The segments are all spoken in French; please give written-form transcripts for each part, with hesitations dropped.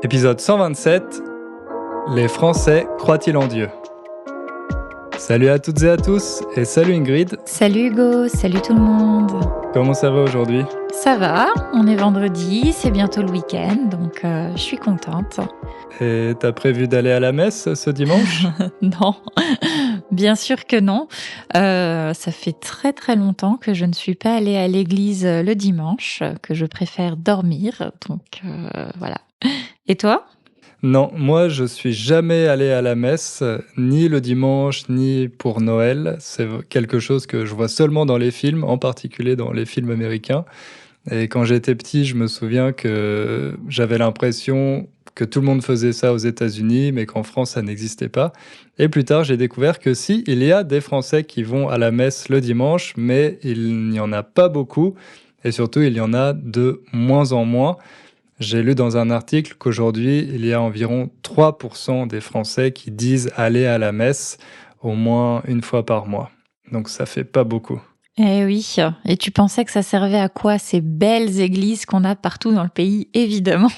Épisode 127. Les Français croient-ils en Dieu? Salut à toutes et à tous, et salut Ingrid, Salut Hugo, salut tout le monde. comment ça va aujourd'hui? Ça va, on est vendredi, c'est bientôt le week-end, donc je suis contente. Et t'as prévu d'aller à la messe ce dimanche? Non, bien sûr que non. Ça fait très très longtemps que je ne suis pas allée à l'église le dimanche, que je préfère dormir, donc voilà. Et toi? Non, moi je suis jamais allé à la messe, ni le dimanche, ni pour Noël. C'est quelque chose que je vois seulement dans les films, en particulier dans les films américains. Et quand j'étais petit, je me souviens que j'avais l'impression que tout le monde faisait ça aux États-Unis, mais qu'en France, ça n'existait pas. Et plus tard, j'ai découvert que si, il y a des Français qui vont à la messe le dimanche, mais il n'y en a pas beaucoup. Et surtout, il y en a de moins en moins. J'ai lu dans un article qu'aujourd'hui, il y a environ 3% des Français qui disent aller à la messe au moins une fois par mois. Donc ça fait pas beaucoup. Eh oui, et tu pensais que ça servait à quoi ces belles églises qu'on a partout dans le pays? Évidemment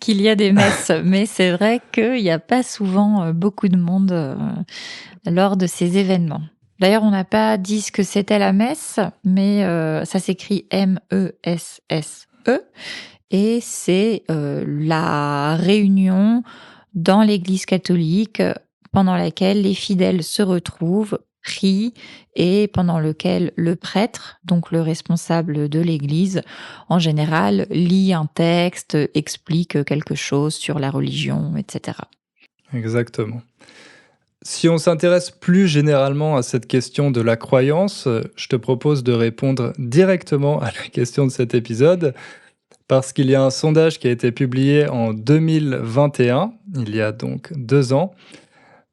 qu'il y a des messes, mais c'est vrai qu'il n'y a pas souvent beaucoup de monde lors de ces événements. D'ailleurs, on n'a pas dit ce que c'était la messe, mais ça s'écrit M-E-S-S-E, et c'est la réunion dans l'Église catholique pendant laquelle les fidèles se retrouvent, prient, et pendant lequel le prêtre, donc le responsable de l'Église, en général, lit un texte, explique quelque chose sur la religion, etc. Exactement. Si on s'intéresse plus généralement à cette question de la croyance, je te propose de répondre directement à la question de cet épisode, parce qu'il y a un sondage qui a été publié en 2021, il y a donc 2 ans,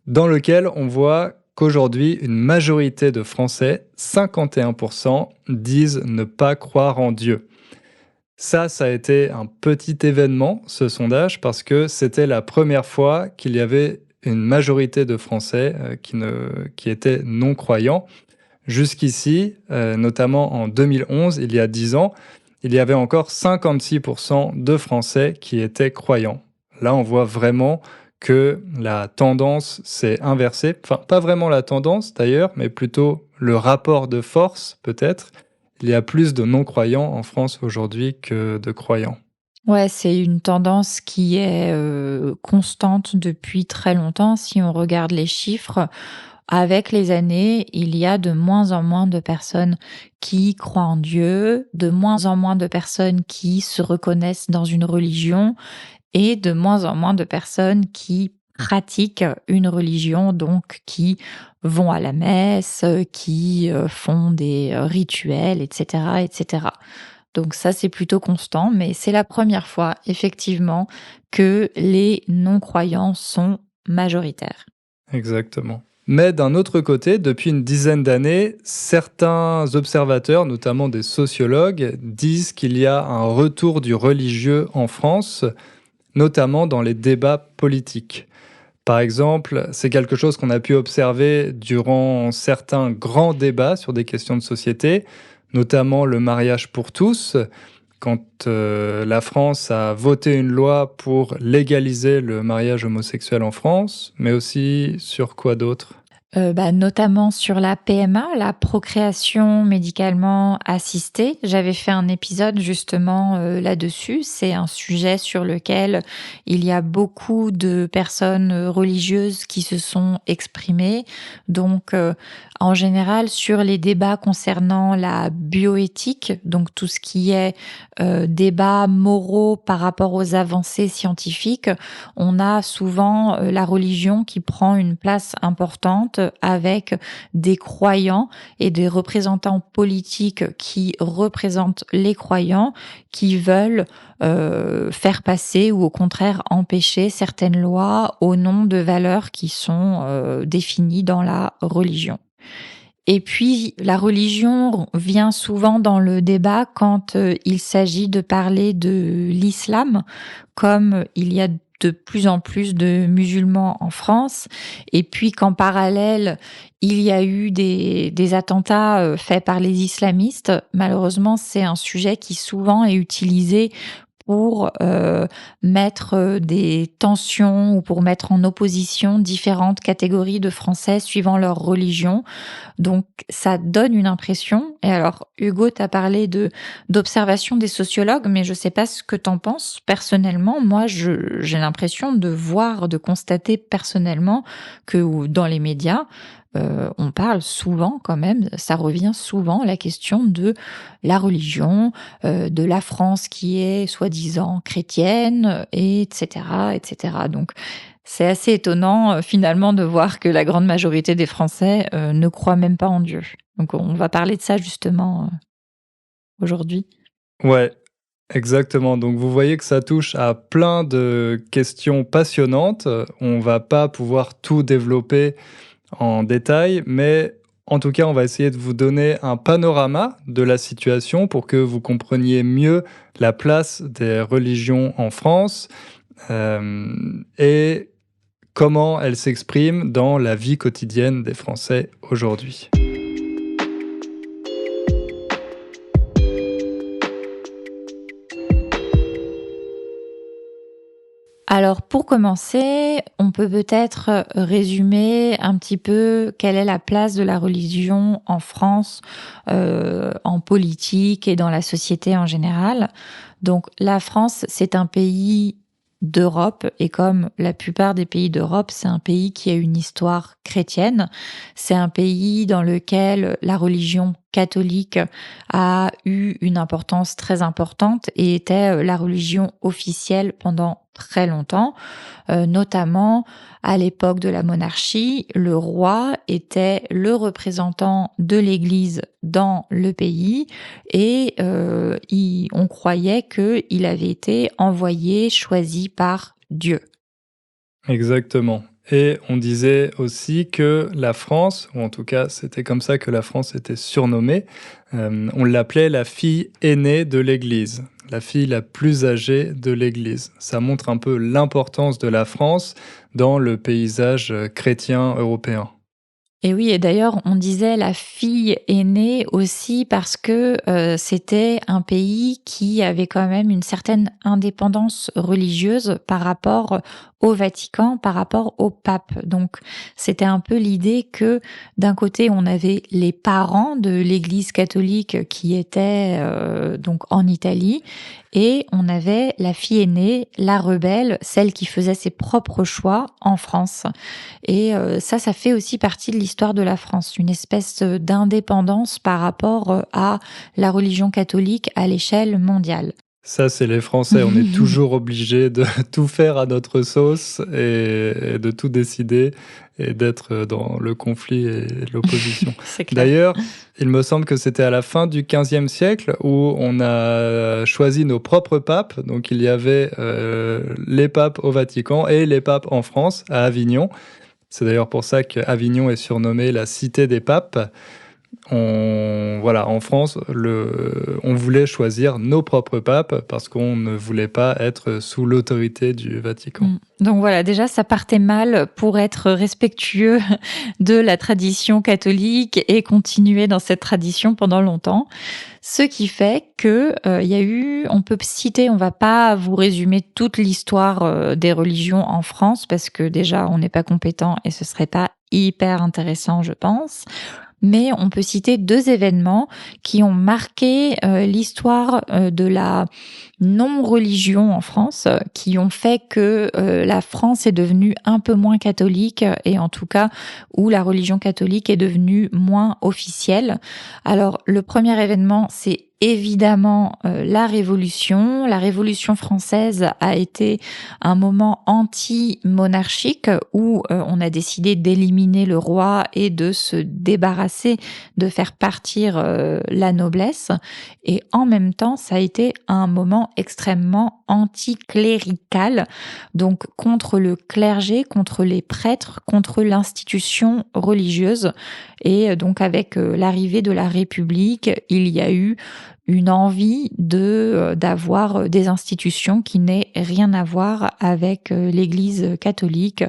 dans lequel on voit qu'aujourd'hui, une majorité de Français, 51%, disent ne pas croire en Dieu. Ça a été un petit événement, ce sondage, parce que c'était la première fois qu'il y avait une majorité de Français qui étaient non-croyants. Jusqu'ici, notamment en 2011, il y a 10 ans, il y avait encore 56% de Français qui étaient croyants. Là, on voit vraiment que la tendance s'est inversée. Enfin, pas vraiment la tendance d'ailleurs, mais plutôt le rapport de force peut-être. Il y a plus de non-croyants en France aujourd'hui que de croyants. Ouais, c'est une tendance qui est constante depuis très longtemps. Si on regarde les chiffres, avec les années, il y a de moins en moins de personnes qui croient en Dieu, de moins en moins de personnes qui se reconnaissent dans une religion et de moins en moins de personnes qui pratiquent une religion, donc qui vont à la messe, qui font des rituels, etc., etc. Donc ça, c'est plutôt constant, mais c'est la première fois, effectivement, que les non-croyants sont majoritaires. Exactement. Mais d'un autre côté, depuis une dizaine d'années, certains observateurs, notamment des sociologues, disent qu'il y a un retour du religieux en France, notamment dans les débats politiques. Par exemple, c'est quelque chose qu'on a pu observer durant certains grands débats sur des questions de société, notamment le mariage pour tous, quand la France a voté une loi pour légaliser le mariage homosexuel en France, mais aussi sur quoi d'autre? Notamment sur la PMA, la procréation médicalement assistée. J'avais fait un épisode justement là-dessus. C'est un sujet sur lequel il y a beaucoup de personnes religieuses qui se sont exprimées. Donc, en général, sur les débats concernant la bioéthique, donc tout ce qui est débats moraux par rapport aux avancées scientifiques, on a souvent la religion qui prend une place importante avec des croyants et des représentants politiques qui représentent les croyants, qui veulent faire passer ou au contraire empêcher certaines lois au nom de valeurs qui sont définies dans la religion. Et puis, la religion vient souvent dans le débat quand il s'agit de parler de l'islam, comme il y a de plus en plus de musulmans en France, et puis qu'en parallèle, il y a eu des attentats faits par les islamistes. Malheureusement, c'est un sujet qui souvent est utilisé pour mettre des tensions ou pour mettre en opposition différentes catégories de Français suivant leur religion. Donc ça donne une impression. Et alors Hugo t'a parlé d'observation des sociologues, mais je sais pas ce que t'en penses. Personnellement, moi j'ai l'impression de voir, de constater personnellement que dans les médias, on parle souvent quand même, ça revient souvent, la question de la religion, de la France qui est soi-disant chrétienne, etc., etc. Donc c'est assez étonnant finalement de voir que la grande majorité des Français ne croient même pas en Dieu. Donc on va parler de ça justement aujourd'hui. Ouais, exactement. Donc vous voyez que ça touche à plein de questions passionnantes. On va pas pouvoir tout développer en détail, mais en tout cas, on va essayer de vous donner un panorama de la situation pour que vous compreniez mieux la place des religions en France et comment elles s'expriment dans la vie quotidienne des Français aujourd'hui. Alors pour commencer, on peut peut-être résumer un petit peu quelle est la place de la religion en France, en politique et dans la société en général. Donc la France, c'est un pays d'Europe et comme la plupart des pays d'Europe, c'est un pays qui a une histoire chrétienne. C'est un pays dans lequel la religion catholique a eu une importance très importante et était la religion officielle pendant très longtemps, notamment à l'époque de la monarchie, le roi était le représentant de l'Église dans le pays et on croyait qu'il avait été envoyé, choisi par Dieu. Exactement. Et on disait aussi que la France, ou en tout cas c'était comme ça que la France était surnommée, on l'appelait la fille aînée de l'Église, la fille la plus âgée de l'Église. Ça montre un peu l'importance de la France dans le paysage chrétien européen. Et oui, et d'ailleurs, on disait la fille aînée aussi parce que c'était un pays qui avait quand même une certaine indépendance religieuse par rapport au Vatican, par rapport au pape. Donc, c'était un peu l'idée que d'un côté, on avait les parents de l'Église catholique qui étaient donc en Italie, et on avait la fille aînée, la rebelle, celle qui faisait ses propres choix en France. Et ça fait aussi partie de l'histoire de la France, une espèce d'indépendance par rapport à la religion catholique à l'échelle mondiale. Ça, c'est les Français. On est toujours obligé de tout faire à notre sauce et de tout décider et d'être dans le conflit et l'opposition. D'ailleurs, il me semble que c'était à la fin du XVe siècle où on a choisi nos propres papes. Donc, il y avait les papes au Vatican et les papes en France, à Avignon. C'est d'ailleurs pour ça qu'Avignon est surnommée la cité des papes. En France, on voulait choisir nos propres papes parce qu'on ne voulait pas être sous l'autorité du Vatican. Donc voilà, déjà ça partait mal pour être respectueux de la tradition catholique et continuer dans cette tradition pendant longtemps. Ce qui fait que il y a eu, on peut citer, on va pas vous résumer toute l'histoire des religions en France parce que déjà on n'est pas compétent et ce serait pas hyper intéressant, je pense. Mais on peut citer 2 événements qui ont marqué l'histoire de la non-religion en France, qui ont fait que la France est devenue un peu moins catholique et en tout cas où la religion catholique est devenue moins officielle. Alors le premier événement, c'est évidemment la Révolution. La Révolution française a été un moment anti-monarchique où on a décidé d'éliminer le roi et de se débarrasser, de faire partir la noblesse. Et en même temps, ça a été un moment extrêmement anticlérical, donc contre le clergé, contre les prêtres, contre l'institution religieuse. Et donc avec l'arrivée de la République, il y a eu une envie d'avoir des institutions qui n'aient rien à voir avec l'Église catholique,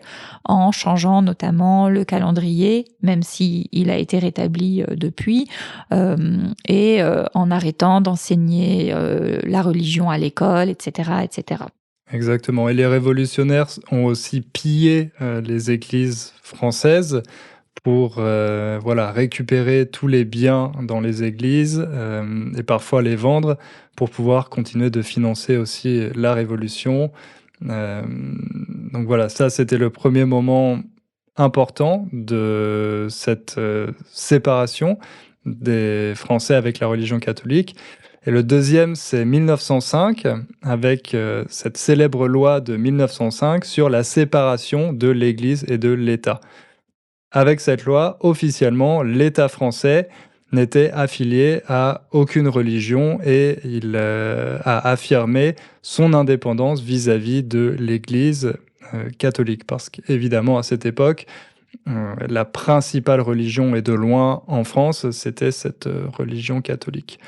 en changeant notamment le calendrier, même si il a été rétabli depuis, et en arrêtant d'enseigner la religion à l'école, etc., etc. Exactement. Et les révolutionnaires ont aussi pillé les églises françaises pour voilà, récupérer tous les biens dans les églises et parfois les vendre pour pouvoir continuer de financer aussi la révolution. Donc voilà, ça c'était le premier moment important de cette séparation des Français avec la religion catholique. Et le deuxième, c'est 1905, avec cette célèbre loi de 1905 sur la séparation de l'Église et de l'État. Avec cette loi, officiellement, l'État français n'était affilié à aucune religion et il a affirmé son indépendance vis-à-vis de l'Église catholique. Parce qu'évidemment, à cette époque, la principale religion et de loin en France, c'était cette religion catholique.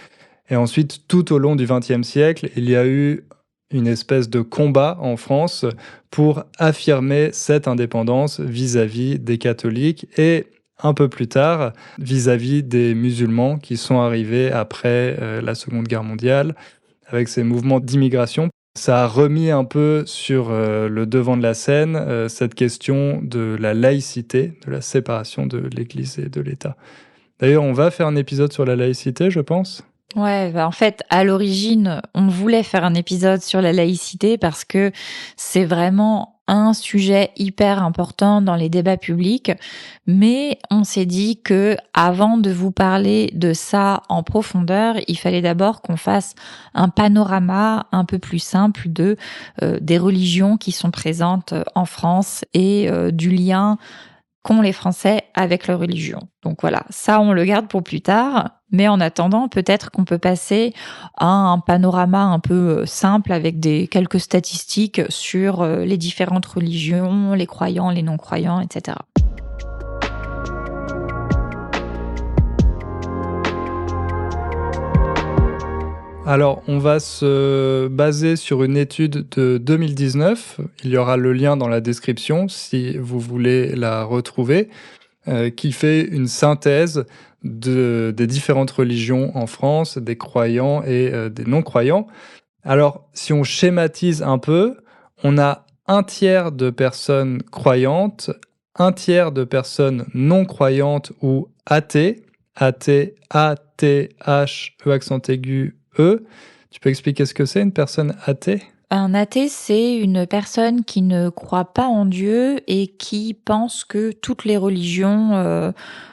Et ensuite, tout au long du XXe siècle, il y a eu une espèce de combat en France pour affirmer cette indépendance vis-à-vis des catholiques et un peu plus tard vis-à-vis des musulmans qui sont arrivés après la Seconde Guerre mondiale avec ces mouvements d'immigration. Ça a remis un peu sur le devant de la scène cette question de la laïcité, de la séparation de l'Église et de l'État. D'ailleurs, on va faire un épisode sur la laïcité, je pense. Ouais, en fait, à l'origine, on voulait faire un épisode sur la laïcité parce que c'est vraiment un sujet hyper important dans les débats publics, mais on s'est dit que avant de vous parler de ça en profondeur, il fallait d'abord qu'on fasse un panorama un peu plus simple des religions qui sont présentes en France et du lien qu'ont les Français avec leur religion. Donc voilà, ça on le garde pour plus tard, mais en attendant, peut-être qu'on peut passer à un panorama un peu simple avec quelques statistiques sur les différentes religions, les croyants, les non-croyants, etc. Alors, on va se baser sur une étude de 2019. Il y aura le lien dans la description si vous voulez la retrouver, qui fait une synthèse des différentes religions en France, des croyants et des non-croyants. Alors, si on schématise un peu, on a un tiers de personnes croyantes, un tiers de personnes non-croyantes ou athées, athée, A-T-H, E accent aigu, E. Tu peux expliquer ce que c'est, une personne athée? Un athée, c'est une personne qui ne croit pas en Dieu et qui pense que toutes les religions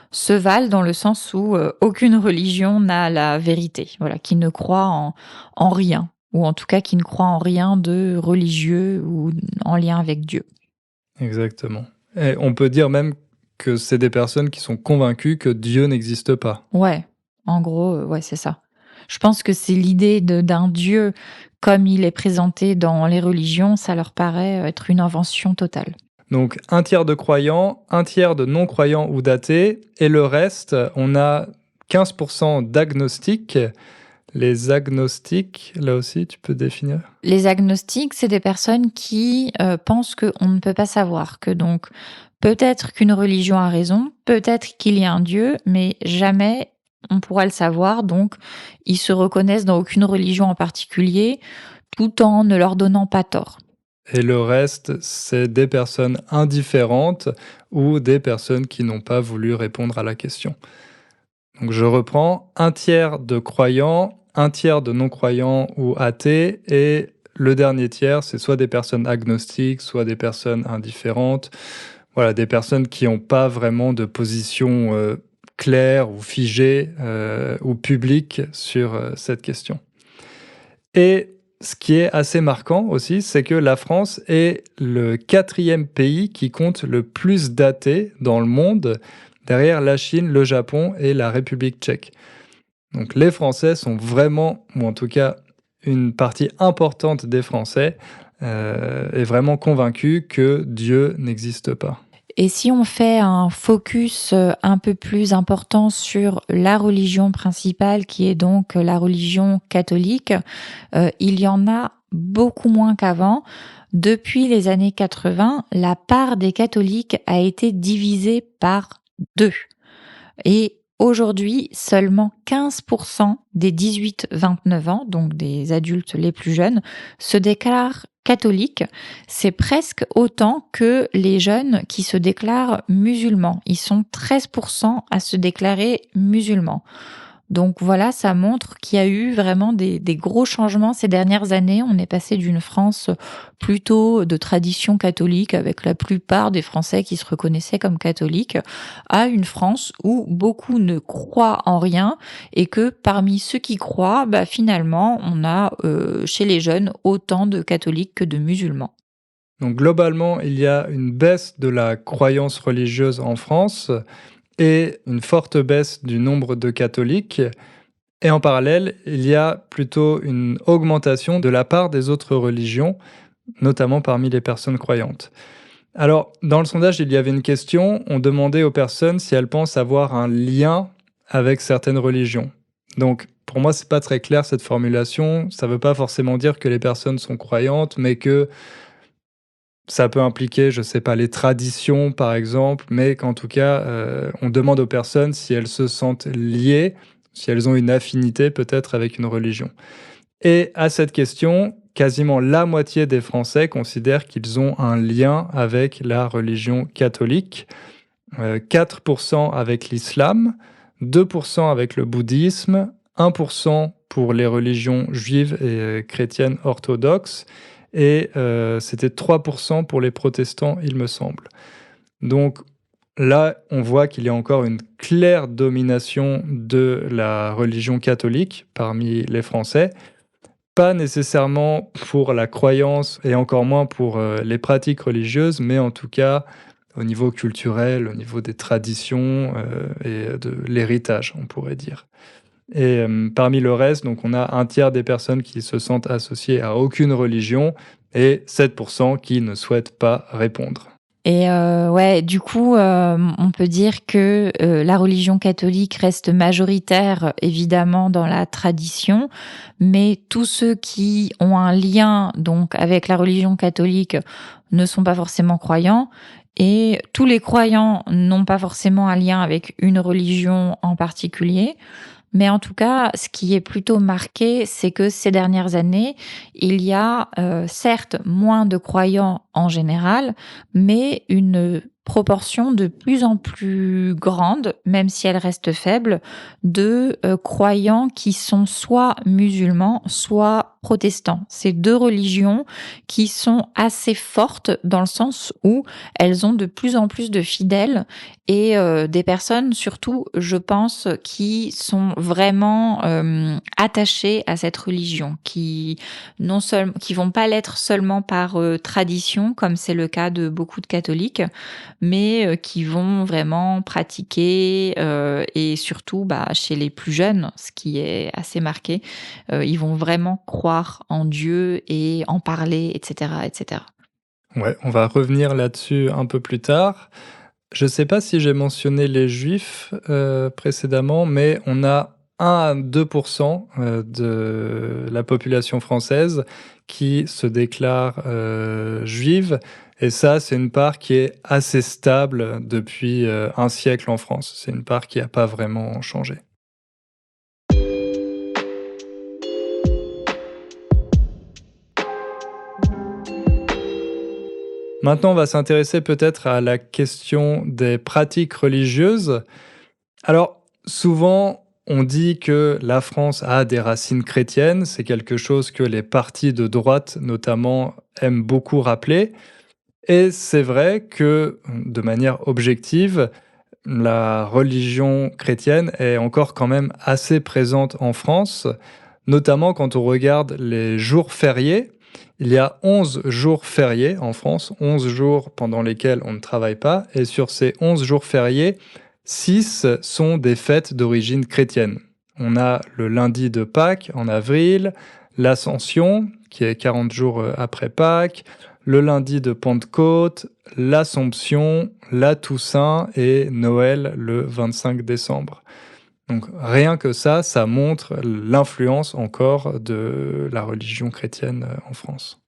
se valent dans le sens où aucune religion n'a la vérité. Voilà, qui ne croit en rien, ou en tout cas qui ne croit en rien de religieux ou en lien avec Dieu. Exactement. Et on peut dire même que c'est des personnes qui sont convaincues que Dieu n'existe pas. Ouais, en gros, ouais, c'est ça. Je pense que c'est l'idée d'un Dieu comme il est présenté dans les religions, ça leur paraît être une invention totale. Donc un tiers de croyants, un tiers de non-croyants ou d'athées, et le reste, on a 15% d'agnostiques. Les agnostiques, là aussi, tu peux définir? Les agnostiques, c'est des personnes qui pensent qu'on ne peut pas savoir, que donc peut-être qu'une religion a raison, peut-être qu'il y a un Dieu, mais jamais on pourra le savoir, donc ils se reconnaissent dans aucune religion en particulier, tout en ne leur donnant pas tort. Et le reste, c'est des personnes indifférentes ou des personnes qui n'ont pas voulu répondre à la question. Donc je reprends, un tiers de croyants, un tiers de non-croyants ou athées, et le dernier tiers, c'est soit des personnes agnostiques, soit des personnes indifférentes, voilà, des personnes qui n'ont pas vraiment de position claire ou figée ou publique sur cette question. Et ce qui est assez marquant aussi, c'est que la France est le 4e pays qui compte le plus d'athées dans le monde, derrière la Chine, le Japon et la République tchèque. Donc les Français sont vraiment, ou en tout cas une partie importante des Français, est vraiment convaincue que Dieu n'existe pas. Et si on fait un focus un peu plus important sur la religion principale, qui est donc la religion catholique, il y en a beaucoup moins qu'avant. Depuis les années 80, la part des catholiques a été divisée par 2. Et aujourd'hui, seulement 15% des 18-29 ans, donc des adultes les plus jeunes, se déclarent catholiques. C'est presque autant que les jeunes qui se déclarent musulmans. Ils sont 13% à se déclarer musulmans. Donc voilà, ça montre qu'il y a eu vraiment des gros changements ces dernières années. On est passé d'une France plutôt de tradition catholique, avec la plupart des Français qui se reconnaissaient comme catholiques, à une France où beaucoup ne croient en rien et que parmi ceux qui croient, finalement, on a chez les jeunes autant de catholiques que de musulmans. Donc globalement, il y a une baisse de la croyance religieuse en France et une forte baisse du nombre de catholiques. Et en parallèle, il y a plutôt une augmentation de la part des autres religions, notamment parmi les personnes croyantes. Alors, dans le sondage, il y avait une question, on demandait aux personnes si elles pensent avoir un lien avec certaines religions. Donc, pour moi, c'est pas très clair cette formulation. Ça veut pas forcément dire que les personnes sont croyantes, mais que ça peut impliquer, je sais pas, les traditions, par exemple, mais qu'en tout cas, on demande aux personnes si elles se sentent liées, si elles ont une affinité peut-être avec une religion. Et à cette question, quasiment la moitié des Français considèrent qu'ils ont un lien avec la religion catholique, 4% avec l'islam, 2% avec le bouddhisme, 1% pour les religions juives et chrétiennes orthodoxes, et c'était 3% pour les protestants, il me semble. Donc là, on voit qu'il y a encore une claire domination de la religion catholique parmi les Français. Pas nécessairement pour la croyance et encore moins pour les pratiques religieuses, mais en tout cas au niveau culturel, au niveau des traditions et de l'héritage, on pourrait dire. Et parmi le reste, donc on a un tiers des personnes qui se sentent associées à aucune religion et 7% qui ne souhaitent pas répondre. Et ouais, du coup, on peut dire que la religion catholique reste majoritaire, évidemment, dans la tradition, mais tous ceux qui ont un lien donc avec la religion catholique ne sont pas forcément croyants, et tous les croyants n'ont pas forcément un lien avec une religion en particulier. Mais en tout cas, ce qui est plutôt marqué, c'est que ces dernières années, il y a certes moins de croyants en général, mais une proportion de plus en plus grande, même si elle reste faible, de croyants qui sont soit musulmans, soit protestants. Ces deux religions qui sont assez fortes dans le sens où elles ont de plus en plus de fidèles et des personnes surtout, je pense, qui sont vraiment attachées à cette religion, qui vont pas l'être seulement par tradition, comme c'est le cas de beaucoup de catholiques, mais qui vont vraiment pratiquer et surtout chez les plus jeunes, ce qui est assez marqué, ils vont vraiment croire en Dieu et en parler, etc., etc. Ouais, on va revenir là-dessus un peu plus tard. Je ne sais pas si j'ai mentionné les juifs précédemment, mais on a 1 à 2% de la population française qui se déclare juive. Et ça, c'est une part qui est assez stable depuis un siècle en France. C'est une part qui n'a pas vraiment changé. Maintenant, on va s'intéresser peut-être à la question des pratiques religieuses. Alors, souvent, on dit que la France a des racines chrétiennes. C'est quelque chose que les partis de droite, notamment, aiment beaucoup rappeler. Et c'est vrai que, de manière objective, la religion chrétienne est encore quand même assez présente en France, notamment quand on regarde les jours fériés. Il y a 11 jours fériés en France, 11 jours pendant lesquels on ne travaille pas, et sur ces 11 jours fériés, 6 sont des fêtes d'origine chrétienne. On a le lundi de Pâques en avril, l'Ascension, qui est 40 jours après Pâques, le lundi de Pentecôte, l'Assomption, la Toussaint et Noël le 25 décembre. Donc rien que ça montre l'influence encore de la religion chrétienne en France.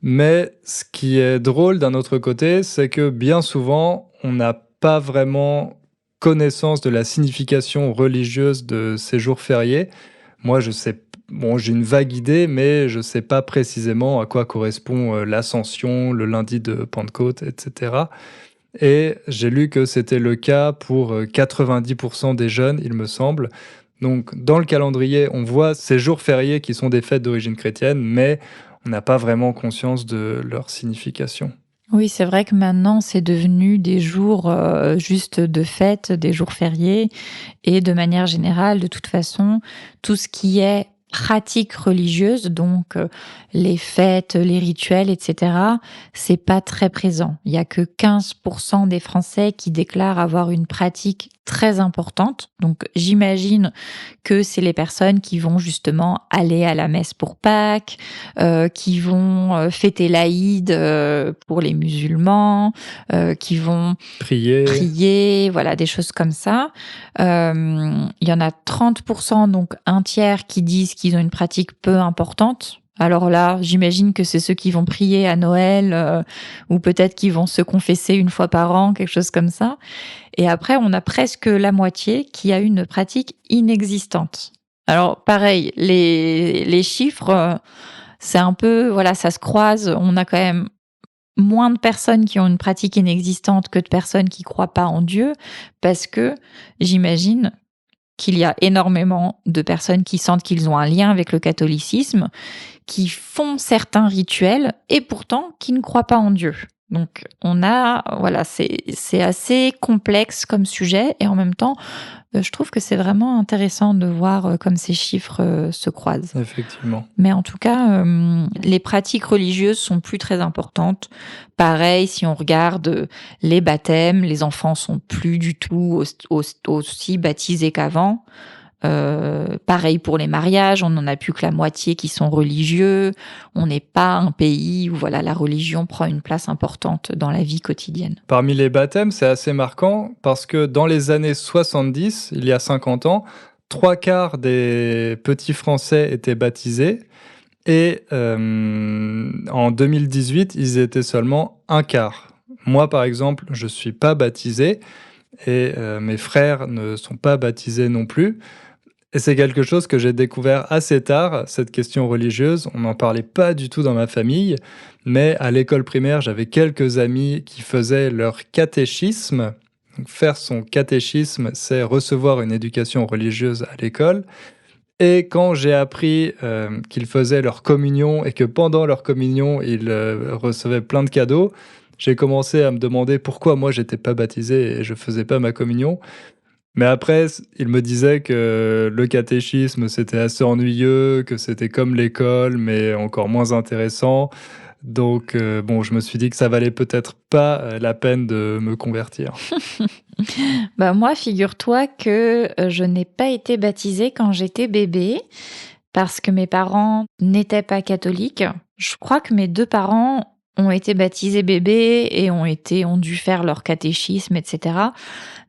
Mais ce qui est drôle d'un autre côté, c'est que bien souvent, on n'a pas vraiment connaissance de la signification religieuse de ces jours fériés. Moi, je sais, bon, j'ai une vague idée, mais je ne sais pas précisément à quoi correspond l'Ascension, le lundi de Pentecôte, etc. Et j'ai lu que c'était le cas pour 90% des jeunes, il me semble. Donc, dans le calendrier, on voit ces jours fériés qui sont des fêtes d'origine chrétienne, mais on n'a pas vraiment conscience de leur signification. Oui, c'est vrai que maintenant, c'est devenu des jours juste de fête, des jours fériés. Et de manière générale, de toute façon, tout ce qui est pratique religieuse, donc les fêtes, les rituels, etc., c'est pas très présent. Il y a que 15% des Français qui déclarent avoir une pratique très importante. Donc j'imagine que c'est les personnes qui vont justement aller à la messe pour Pâques, qui vont fêter l'Aïd pour les musulmans, qui vont prier, voilà, des choses comme ça. Il y en a 30%, donc un tiers, qui disent qu'ils ont une pratique peu importante. Alors là, j'imagine que c'est ceux qui vont prier à Noël ou peut-être qui vont se confesser une fois par an, quelque chose comme ça. Et après, on a presque la moitié qui a une pratique inexistante. Alors pareil, les chiffres, c'est un peu, voilà, ça se croise. On a quand même moins de personnes qui ont une pratique inexistante que de personnes qui croient pas en Dieu, parce que j'imagine qu'il y a énormément de personnes qui sentent qu'ils ont un lien avec le catholicisme, qui font certains rituels et pourtant qui ne croient pas en Dieu. Donc voilà, c'est assez complexe comme sujet et en même temps, je trouve que c'est vraiment intéressant de voir comme ces chiffres se croisent. Effectivement. Mais en tout cas, les pratiques religieuses sont plus très importantes. Pareil, si on regarde les baptêmes, les enfants sont plus du tout aussi baptisés qu'avant. Pareil pour les mariages, on n'en a plus que la moitié qui sont religieux. On n'est pas un pays où voilà, la religion prend une place importante dans la vie quotidienne. Parmi les baptêmes, c'est assez marquant parce que dans les années 70, il y a 50 ans, 3/4 des petits Français étaient baptisés et en 2018, ils étaient seulement 1/4. Moi, par exemple, je ne suis pas baptisé et mes frères ne sont pas baptisés non plus. Et c'est quelque chose que j'ai découvert assez tard, cette question religieuse. On n'en parlait pas du tout dans ma famille, mais à l'école primaire, j'avais quelques amis qui faisaient leur catéchisme. Donc, faire son catéchisme, c'est recevoir une éducation religieuse à l'école. Et quand j'ai appris qu'ils faisaient leur communion et que pendant leur communion, ils recevaient plein de cadeaux, j'ai commencé à me demander pourquoi moi, j'étais pas baptisé et je faisais pas ma communion. Mais après, il me disait que le catéchisme, c'était assez ennuyeux, que c'était comme l'école, mais encore moins intéressant. Donc, bon, je me suis dit que ça valait peut-être pas la peine de me convertir. Bah moi, figure-toi que je n'ai pas été baptisée quand j'étais bébé parce que mes parents n'étaient pas catholiques. Je crois que mes 2 parents ont été baptisés bébés et ont dû faire leur catéchisme, etc.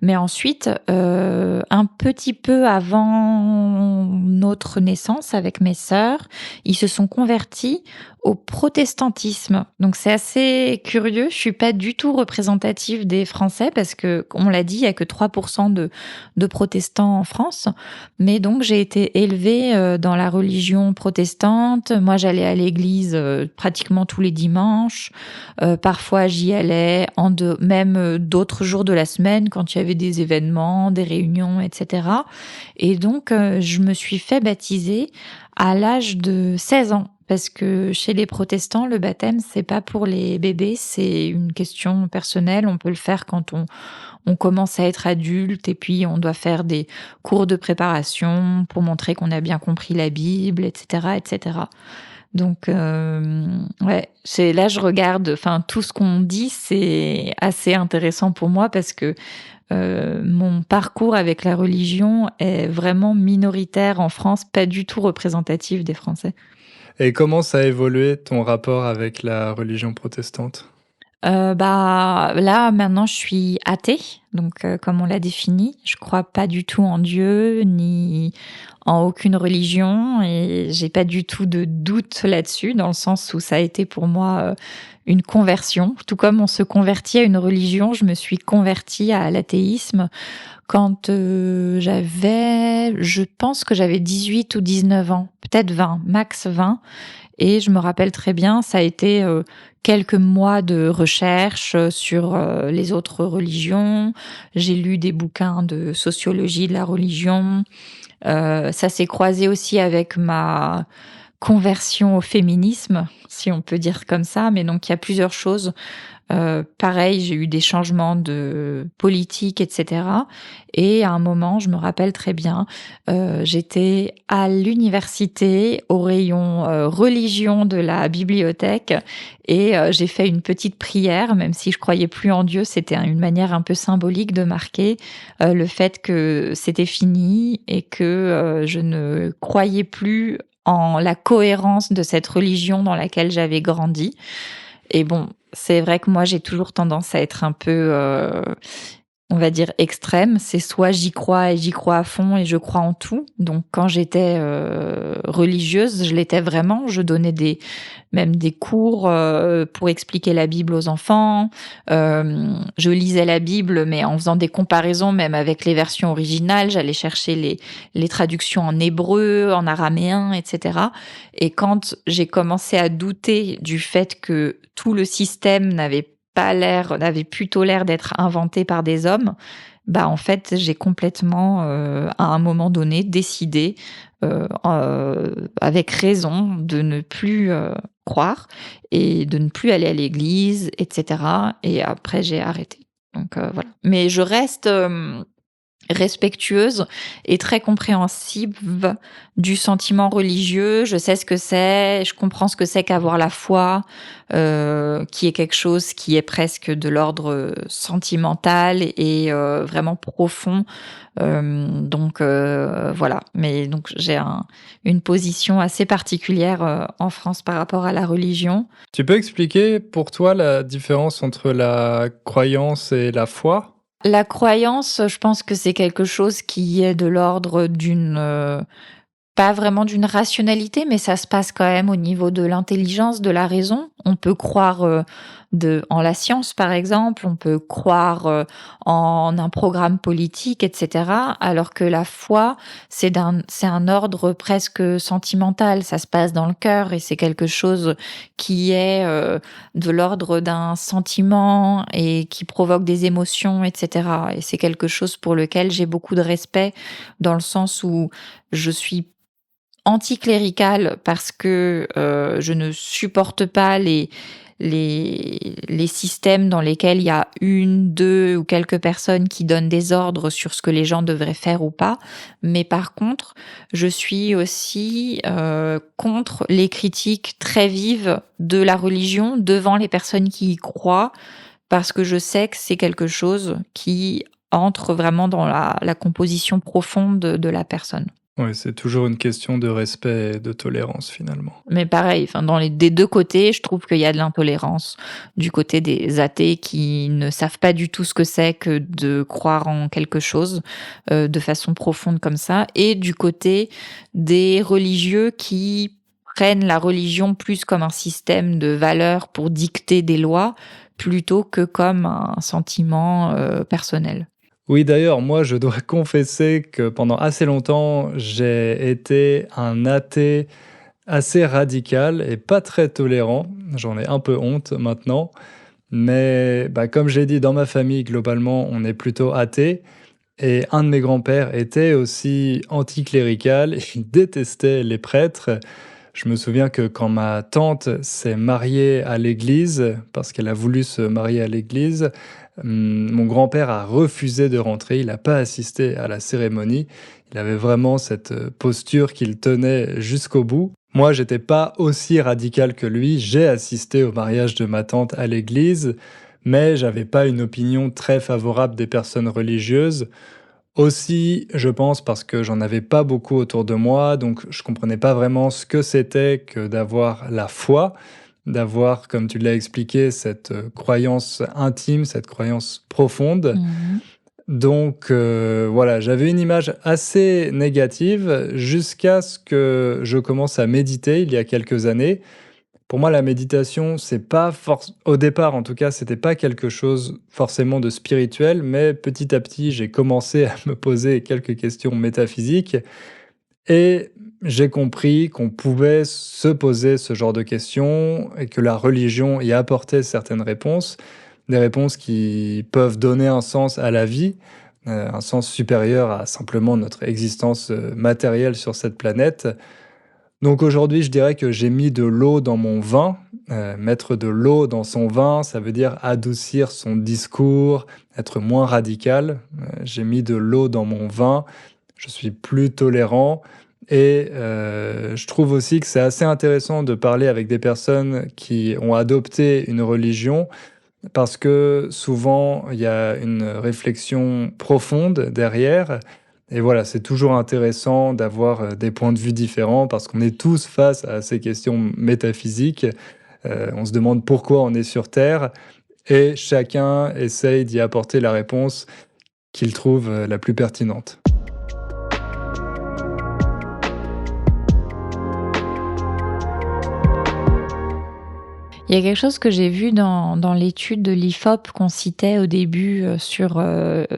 Mais ensuite, un petit peu avant notre naissance avec mes sœurs, ils se sont convertis au protestantisme. Donc c'est assez curieux. Je suis pas du tout représentative des Français parce que, on l'a dit, il y a que 3% de protestants en France. Mais donc j'ai été élevée dans la religion protestante. Moi, j'allais à l'église pratiquement tous les dimanches. Parfois, j'y allais même d'autres jours de la semaine quand il y avait des événements, des réunions, etc. Et donc, je me suis fait baptiser à l'âge de 16 ans. Parce que chez les protestants, le baptême, c'est pas pour les bébés, c'est une question personnelle. On peut le faire quand on commence à être adulte et puis on doit faire des cours de préparation pour montrer qu'on a bien compris la Bible, etc., etc. Donc, ouais, là, je regarde, enfin, tout ce qu'on dit, c'est assez intéressant pour moi parce que mon parcours avec la religion est vraiment minoritaire en France, pas du tout représentatif des Français. Et comment ça a évolué ton rapport avec la religion protestante? Là, maintenant, je suis athée, donc comme on l'a défini, je crois pas du tout en Dieu, ni en aucune religion et j'ai pas du tout de doute là-dessus, dans le sens où ça a été pour moi, une conversion. Tout comme on se convertit à une religion, je me suis convertie à l'athéisme quand, je pense que j'avais 18 ou 19 ans, peut-être 20, max 20 et je me rappelle très bien, ça a été, quelques mois de recherche, sur, les autres religions. J'ai lu des bouquins de sociologie de la religion. Ça s'est croisé aussi avec ma conversion au féminisme, si on peut dire comme ça. Mais donc il y a plusieurs choses. Pareil, j'ai eu des changements de politique, et cetera et à un moment, je me rappelle très bien, j'étais à l'université au rayon, religion de la bibliothèque et j'ai fait une petite prière, même si je croyais plus en Dieu, c'était une manière un peu symbolique de marquer, le fait que c'était fini et que, je ne croyais plus en la cohérence de cette religion dans laquelle j'avais grandi et bon, c'est vrai que moi, j'ai toujours tendance à être un peu, on va dire extrême. C'est soit j'y crois et j'y crois à fond et je crois en tout. Donc quand j'étais, religieuse, je l'étais vraiment. Je donnais même des cours, pour expliquer la Bible aux enfants. Je lisais la Bible, mais en faisant des comparaisons même avec les versions originales. J'allais chercher les traductions en hébreu, en araméen, et cetera. Et quand j'ai commencé à douter du fait que tout le système n'avait plutôt l'air d'être inventé par des hommes, bah en fait j'ai complètement, à un moment donné, décidé, avec raison, de ne plus croire et de ne plus aller à l'église, etc. Et après j'ai arrêté. Donc voilà. Mais je reste respectueuse et très compréhensive du sentiment religieux. Je sais ce que c'est, je comprends ce que c'est qu'avoir la foi, qui est quelque chose qui est presque de l'ordre sentimental et vraiment profond. Donc voilà. Mais donc j'ai une position assez particulière en France par rapport à la religion. Tu peux expliquer pour toi la différence entre la croyance et la foi? La croyance, je pense que c'est quelque chose qui est de l'ordre pas vraiment d'une rationalité, mais ça se passe quand même au niveau de l'intelligence, de la raison. On peut croire en la science, par exemple, on peut croire en un programme politique, etc. Alors que la foi, c'est un ordre presque sentimental. Ça se passe dans le cœur et c'est quelque chose qui est de l'ordre d'un sentiment et qui provoque des émotions, etc. Et c'est quelque chose pour lequel j'ai beaucoup de respect dans le sens où je suis anticléricale parce que je ne supporte pas les systèmes dans lesquels il y a une, deux ou quelques personnes qui donnent des ordres sur ce que les gens devraient faire ou pas. Mais par contre, je suis aussi contre les critiques très vives de la religion devant les personnes qui y croient parce que je sais que c'est quelque chose qui entre vraiment dans la composition profonde de la personne. Oui, c'est toujours une question de respect et de tolérance finalement. Mais pareil, enfin des 2 côtés, je trouve qu'il y a de l'intolérance. Du côté des athées qui ne savent pas du tout ce que c'est que de croire en quelque chose, de façon profonde comme ça et du côté des religieux qui prennent la religion plus comme un système de valeurs pour dicter des lois, plutôt que comme un sentiment, personnel. Oui, d'ailleurs, moi, je dois confesser que pendant assez longtemps, j'ai été un athée assez radical et pas très tolérant. J'en ai un peu honte maintenant. Mais bah, comme j'ai dit, dans ma famille, globalement, on est plutôt athée. Et un de mes grands-pères était aussi anticlérical. Il détestait les prêtres. Je me souviens que quand ma tante s'est mariée à l'église, parce qu'elle a voulu se marier à l'église, mon grand-père a refusé de rentrer, il n'a pas assisté à la cérémonie. Il avait vraiment cette posture qu'il tenait jusqu'au bout. Moi, j'étais pas aussi radical que lui. J'ai assisté au mariage de ma tante à l'église, mais j'avais pas une opinion très favorable des personnes religieuses. Aussi, je pense parce que j'en avais pas beaucoup autour de moi, donc je comprenais pas vraiment ce que c'était que d'avoir la foi, d'avoir, comme tu l'as expliqué, cette, croyance intime, cette croyance profonde. Mmh. Donc voilà, j'avais une image assez négative jusqu'à ce que je commence à méditer il y a quelques années. Pour moi, la méditation, c'est pas forc au départ en tout cas, c'était pas quelque chose forcément de spirituel, mais petit à petit, j'ai commencé à me poser quelques questions métaphysiques et j'ai compris qu'on pouvait se poser ce genre de questions et que la religion y apportait certaines réponses, des réponses qui peuvent donner un sens à la vie, un sens supérieur à simplement notre existence, matérielle sur cette planète. Donc aujourd'hui, je dirais que j'ai mis de l'eau dans mon vin. Mettre de l'eau dans son vin, ça veut dire adoucir son discours, être moins radical. J'ai mis de l'eau dans mon vin, je suis plus tolérant et je trouve aussi que c'est assez intéressant de parler avec des personnes qui ont adopté une religion parce que souvent, il y a une réflexion profonde derrière et voilà, c'est toujours intéressant d'avoir, des points de vue différents parce qu'on est tous face à ces questions métaphysiques. On se demande pourquoi on est sur terre et chacun essaye d'y apporter la réponse qu'il trouve, la plus pertinente. Il y a quelque chose que j'ai vu dans l'étude de l'IFOP qu'on citait au début sur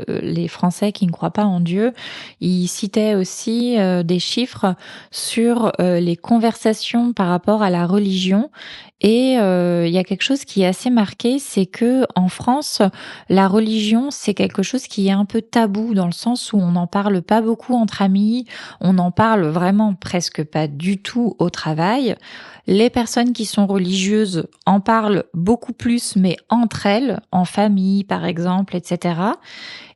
les Français qui ne croient pas en Dieu. Il citait aussi des chiffres sur les conversations par rapport à la religion. Et il y a quelque chose qui est assez marqué, c'est que en France, la religion, c'est quelque chose qui est un peu tabou dans le sens où on n'en parle pas beaucoup entre amis, on n'en parle vraiment presque pas du tout au travail. Les personnes qui sont religieuses en parlent beaucoup plus, mais entre elles, en famille par exemple, etc.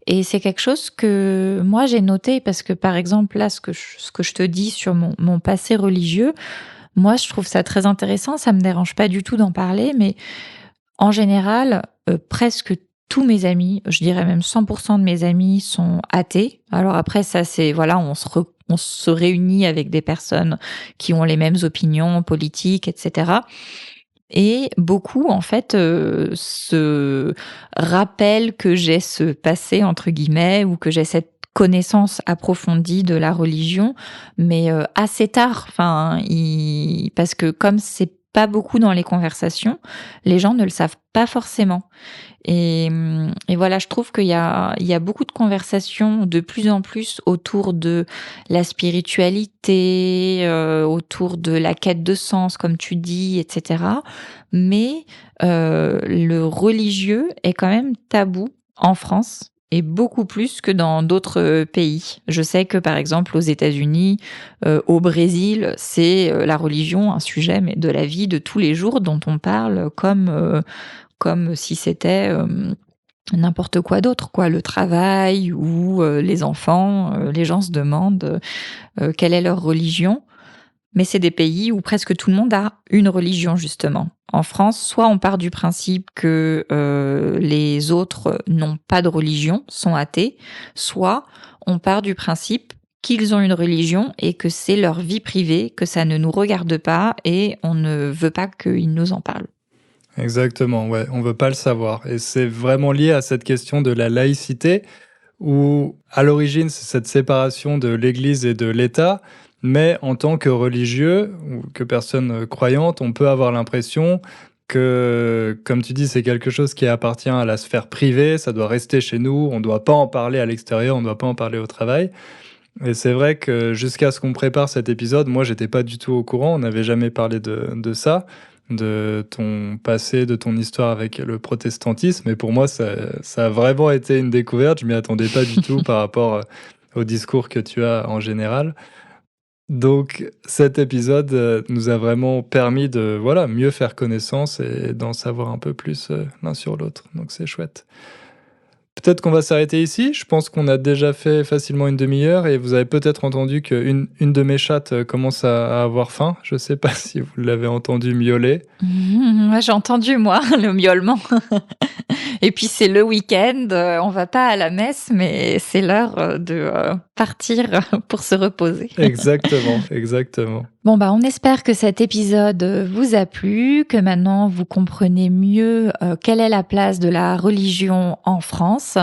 Et c'est quelque chose que moi j'ai noté parce que par exemple là, ce que je te dis sur mon passé religieux, moi je trouve ça très intéressant, ça me dérange pas du tout d'en parler, mais en général, presque tous mes amis, je dirais même 100% de mes amis sont athées. Alors après ça c'est voilà, on se réunit avec des personnes qui ont les mêmes opinions politiques, etc. Et beaucoup en fait se rappellent que j'ai ce passé entre guillemets ou que j'ai cette connaissance approfondie de la religion, mais assez tard. Enfin, parce que comme c'est pas beaucoup dans les conversations, les gens ne le savent pas forcément. Et voilà, je trouve qu'il y a beaucoup de conversations de plus en plus autour de la spiritualité, autour de la quête de sens, comme tu dis, etc. Mais le religieux est quand même tabou en France et beaucoup plus que dans d'autres pays. Je sais que par exemple aux États-Unis, au Brésil, c'est la religion un sujet mais de la vie de tous les jours dont on parle comme si c'était n'importe quoi d'autre, quoi, le travail ou les enfants. Les gens se demandent quelle est leur religion. Mais c'est des pays où presque tout le monde a une religion, justement. En France, soit on part du principe que les autres n'ont pas de religion, sont athées, soit on part du principe qu'ils ont une religion et que c'est leur vie privée, que ça ne nous regarde pas et on ne veut pas qu'ils nous en parlent. Exactement, ouais, on veut pas le savoir et c'est vraiment lié à cette question de la laïcité où, à l'origine, c'est cette séparation de l'Église et de l'État, mais en tant que religieux ou que personne, croyante, on peut avoir l'impression que, comme tu dis, c'est quelque chose qui appartient à la sphère privée, ça doit rester chez nous, on ne doit pas en parler à l'extérieur, on ne doit pas en parler au travail et c'est vrai que jusqu'à ce qu'on prépare cet épisode, moi, j'étais pas du tout au courant, on n'avait jamais parlé de ça, de ton passé, de ton histoire avec le protestantisme. Et pour moi, ça a vraiment été une découverte. Je m'y attendais pas du tout par rapport au discours que tu as en général. Donc, cet épisode nous a vraiment permis de voilà, mieux faire connaissance et d'en savoir un peu plus l'un sur l'autre. Donc, c'est chouette. Peut-être qu'on va s'arrêter ici. Je pense qu'on a déjà fait facilement une demi-heure et vous avez peut-être entendu qu'une de mes chattes commence à avoir faim. Je ne sais pas si vous l'avez entendu miauler. Ouais, j'ai entendu, moi, le miaulement. Et puis c'est le week-end, on va pas à la messe, mais c'est l'heure de partir pour se reposer. Exactement, exactement. Bon, on espère que cet épisode vous a plu, que maintenant vous comprenez mieux quelle est la place de la religion en France.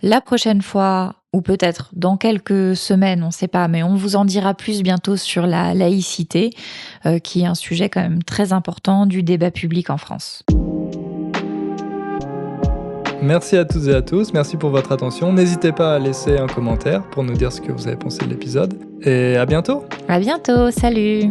La prochaine fois, ou peut-être dans quelques semaines, on ne sait pas, mais on vous en dira plus bientôt sur la laïcité, qui est un sujet quand même très important du débat public en France. Merci à toutes et à tous, merci pour votre attention. N'hésitez pas à laisser un commentaire pour nous dire ce que vous avez pensé de l'épisode. Et à bientôt! À bientôt, salut!